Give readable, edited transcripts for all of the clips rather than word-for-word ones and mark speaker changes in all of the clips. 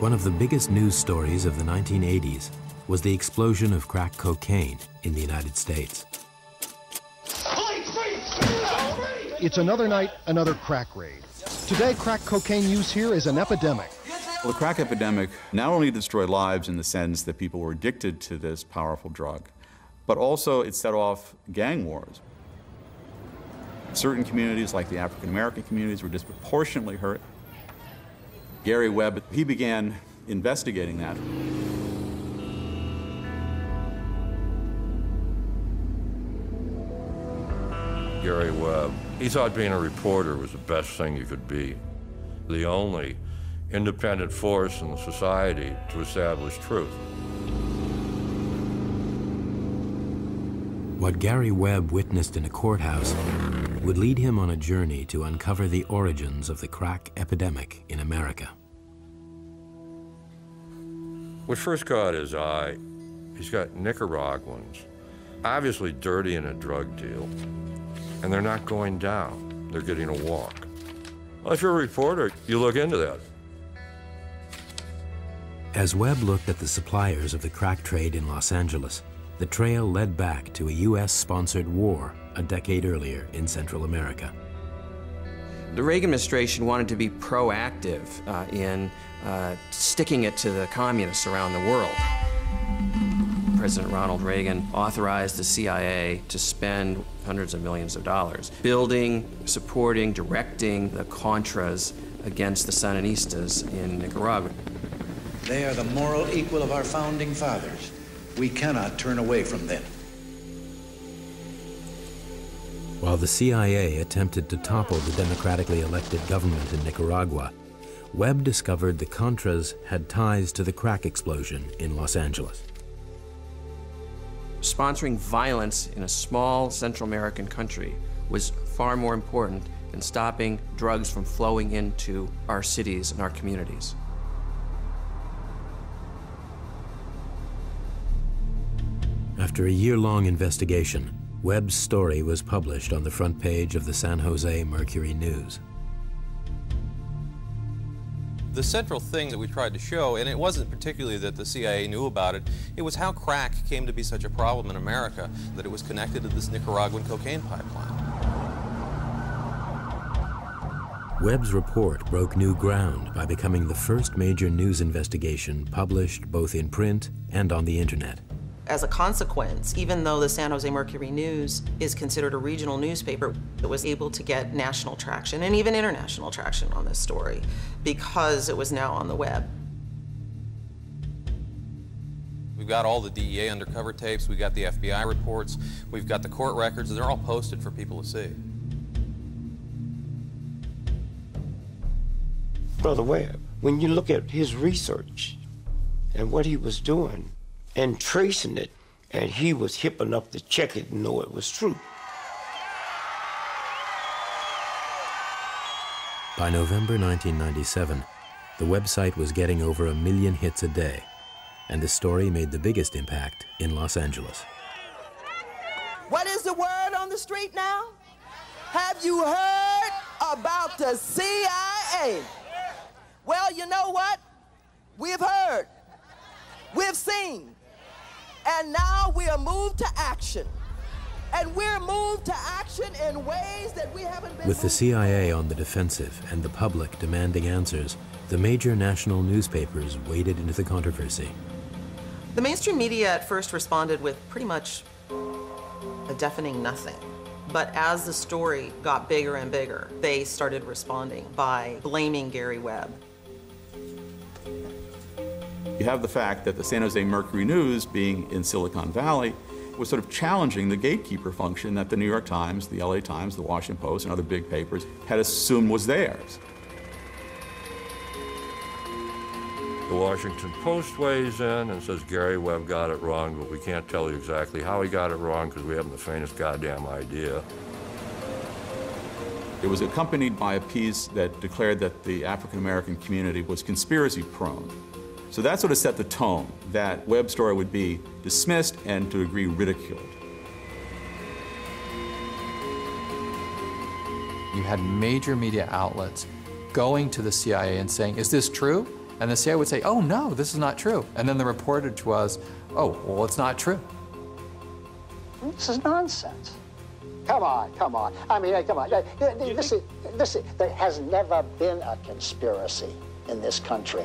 Speaker 1: One of the biggest news stories of the 1980s was the explosion of crack cocaine in the United States.
Speaker 2: It's another night, another crack raid. Today, crack cocaine use here is an epidemic.
Speaker 3: Well, the crack epidemic not only destroyed lives in the sense that people were addicted to this powerful drug, but also it set off gang wars. Certain communities, like the African-American communities, were disproportionately hurt. Gary Webb, he began investigating that.
Speaker 4: Gary Webb, he thought being a reporter was the best thing you could be. The only independent force in the society to establish truth.
Speaker 1: What Gary Webb witnessed in a courthouse would lead him on a journey to uncover the origins of the crack epidemic in America.
Speaker 4: What first caught his eye, he's got Nicaraguans, obviously dirty in a drug deal, and they're not going down, they're getting a walk. Well, if you're a reporter, you look into that.
Speaker 1: As Webb looked at the suppliers of the crack trade in Los Angeles, the trail led back to a U.S.-sponsored war a decade earlier in Central America.
Speaker 5: The Reagan administration wanted to be proactive in sticking it to the communists around the world. President Ronald Reagan authorized the CIA to spend hundreds of millions of dollars building, supporting, directing the Contras against the Sandinistas in Nicaragua.
Speaker 6: They are the moral equal of our founding fathers. We cannot turn away from them.
Speaker 1: While the CIA attempted to topple the democratically elected government in Nicaragua, Webb discovered the Contras had ties to the crack explosion in Los Angeles.
Speaker 5: Sponsoring violence in a small Central American country was far more important than stopping drugs from flowing into our cities and our communities.
Speaker 1: After a year-long investigation, Webb's story was published on the front page of the San Jose Mercury News.
Speaker 7: The central thing that we tried to show, and it wasn't particularly that the CIA knew about it, it was how crack came to be such a problem in America, that it was connected to this Nicaraguan cocaine pipeline.
Speaker 1: Webb's report broke new ground by becoming the first major news investigation published both in print and on the internet.
Speaker 8: As a consequence, even though the San Jose Mercury News is considered a regional newspaper, it was able to get national traction and even international traction on this story because it was now on the web.
Speaker 7: We've got all the DEA undercover tapes, we've got the FBI reports, we've got the court records, and they're all posted for people to see.
Speaker 9: Brother Webb, when you look at his research and what he was doing, and tracing it, and he was hip enough to check it and know it was true.
Speaker 1: By November 1997, the website was getting over 1 million hits a day, and the story made the biggest impact in Los Angeles.
Speaker 10: What is the word on the street now? Have you heard about the CIA? Well, you know what? We've heard, we've seen, and now we are moved to action. And we're moved to action in ways that we haven't been.
Speaker 1: With the CIA on the defensive and the public demanding answers, the major national newspapers waded into the controversy.
Speaker 8: The mainstream media at first responded with pretty much a deafening nothing. But as the story got bigger and bigger, they started responding by blaming Gary Webb.
Speaker 3: You have the fact that the San Jose Mercury News, being in Silicon Valley, was sort of challenging the gatekeeper function that the New York Times, the LA Times, the Washington Post, and other big papers had assumed was theirs.
Speaker 4: The Washington Post weighs in and says Gary Webb got it wrong, but we can't tell you exactly how he got it wrong because we haven't the faintest goddamn idea.
Speaker 3: It was accompanied by a piece that declared that the African-American community was conspiracy-prone. So that sort of set the tone that Webb's story would be dismissed and, to a degree, ridiculed.
Speaker 11: You had major media outlets going to the CIA and saying, is this true? And the CIA would say, oh no, this is not true. And then the reporter to us, oh, well, it's not true.
Speaker 12: This is nonsense. Come on, come on. I mean, come on. There has never been a conspiracy in this country.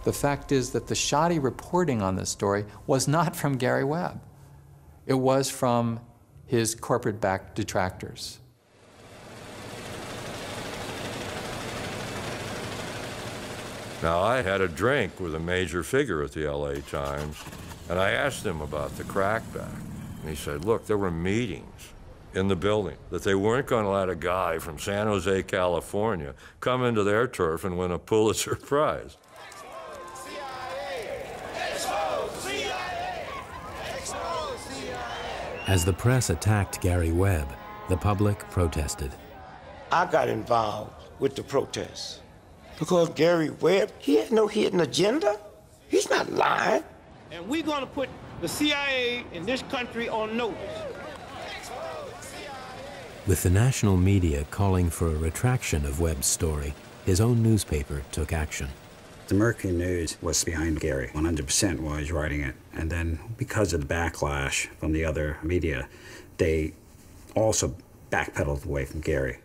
Speaker 11: The fact is that the shoddy reporting on this story was not from Gary Webb. It was from his corporate-backed detractors.
Speaker 4: Now, I had a drink with a major figure at the LA Times, and I asked him about the crackback. And he said, look, there were meetings in the building that they weren't going to let a guy from San Jose, California, come into their turf and win a Pulitzer Prize.
Speaker 1: As the press attacked Gary Webb, the public protested.
Speaker 9: I got involved with the protests because Gary Webb, he had no hidden agenda. He's not lying.
Speaker 13: And we're going to put the CIA in this country on notice.
Speaker 1: With the national media calling for a retraction of Webb's story, his own newspaper took action.
Speaker 14: The Mercury News was behind Gary, 100% was writing it. And then because of the backlash from the other media, they also backpedaled away from Gary.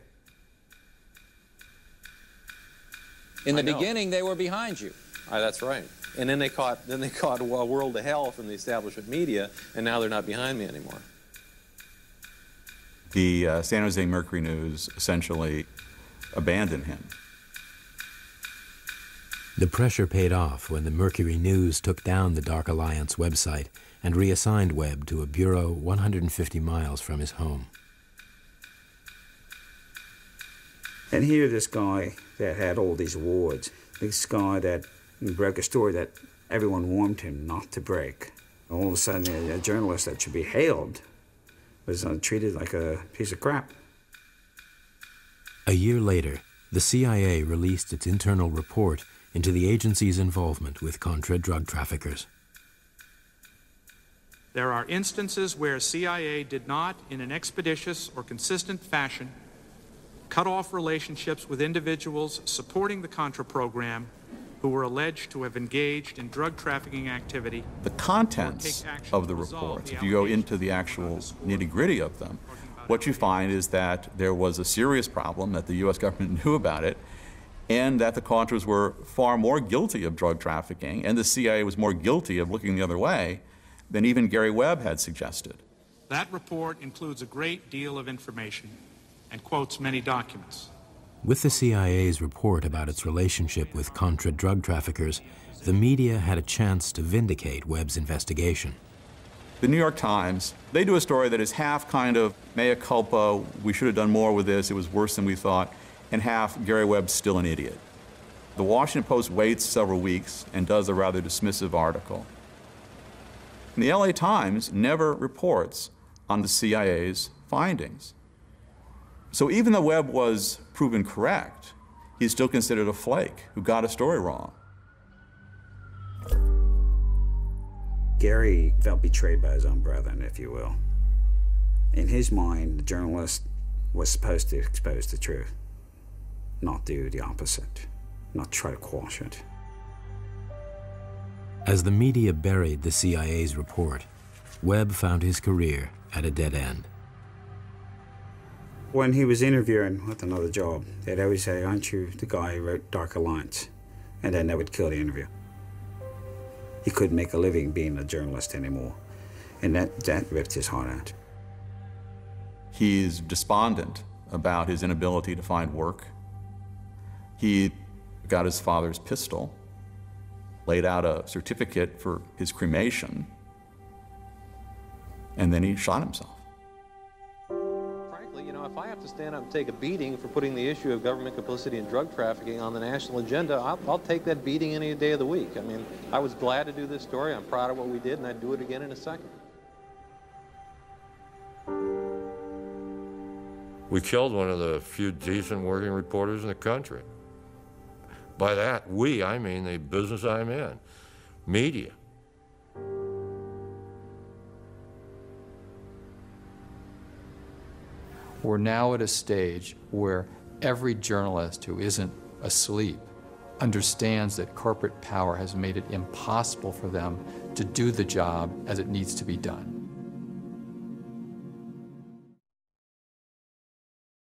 Speaker 15: In the beginning, they were behind you.
Speaker 7: That's right. And then they caught a world of hell from the establishment media, and now they're not behind me anymore.
Speaker 3: The San Jose Mercury News essentially abandoned him.
Speaker 1: The pressure paid off when the Mercury News took down the Dark Alliance website and reassigned Webb to a bureau 150 miles from his home.
Speaker 14: And here this guy that had all these awards, this guy that broke a story that everyone warned him not to break. All of a sudden, a journalist that should be hailed was treated like a piece of crap.
Speaker 1: A year later, the CIA released its internal report into the agency's involvement with Contra drug traffickers.
Speaker 16: There are instances where CIA did not, in an expeditious or consistent fashion, cut off relationships with individuals supporting the Contra program who were alleged to have engaged in drug trafficking activity.
Speaker 3: The contents of the reports, if you go into the actual nitty-gritty of them, what you find is that there was a serious problem, that the U.S. government knew about it, and that the Contras were far more guilty of drug trafficking, and the CIA was more guilty of looking the other way than even Gary Webb had suggested.
Speaker 16: That report includes a great deal of information and quotes many documents.
Speaker 1: With the CIA's report about its relationship with Contra drug traffickers, the media had a chance to vindicate Webb's investigation.
Speaker 3: The New York Times, they do a story that is half kind of mea culpa, we should have done more with this, it was worse than we thought, and half Gary Webb's still an idiot. The Washington Post waits several weeks and does a rather dismissive article. And the LA Times never reports on the CIA's findings. So even though Webb was proven correct, he's still considered a flake who got a story wrong.
Speaker 14: Gary felt betrayed by his own brethren, if you will. In his mind, the journalist was supposed to expose the truth, not do the opposite, not try to quash it.
Speaker 1: As the media buried the CIA's report, Webb found his career at a dead end.
Speaker 14: When he was interviewing with another job, they'd always say, aren't you the guy who wrote Dark Alliance? And then they would kill the interview. He couldn't make a living being a journalist anymore. And that ripped his heart out.
Speaker 3: He's despondent about his inability to find work. He got his father's pistol, laid out a certificate for his cremation, and then he shot himself.
Speaker 7: Frankly, you know, if I have to stand up and take a beating for putting the issue of government complicity in drug trafficking on the national agenda, I'll take that beating any day of the week. I mean, I was glad to do this story. I'm proud of what we did, and I'd do it again in a second.
Speaker 4: We killed one of the few decent working reporters in the country. By that, we, I mean the business I'm in, media.
Speaker 11: We're now at a stage where every journalist who isn't asleep understands that corporate power has made it impossible for them to do the job as it needs to be done.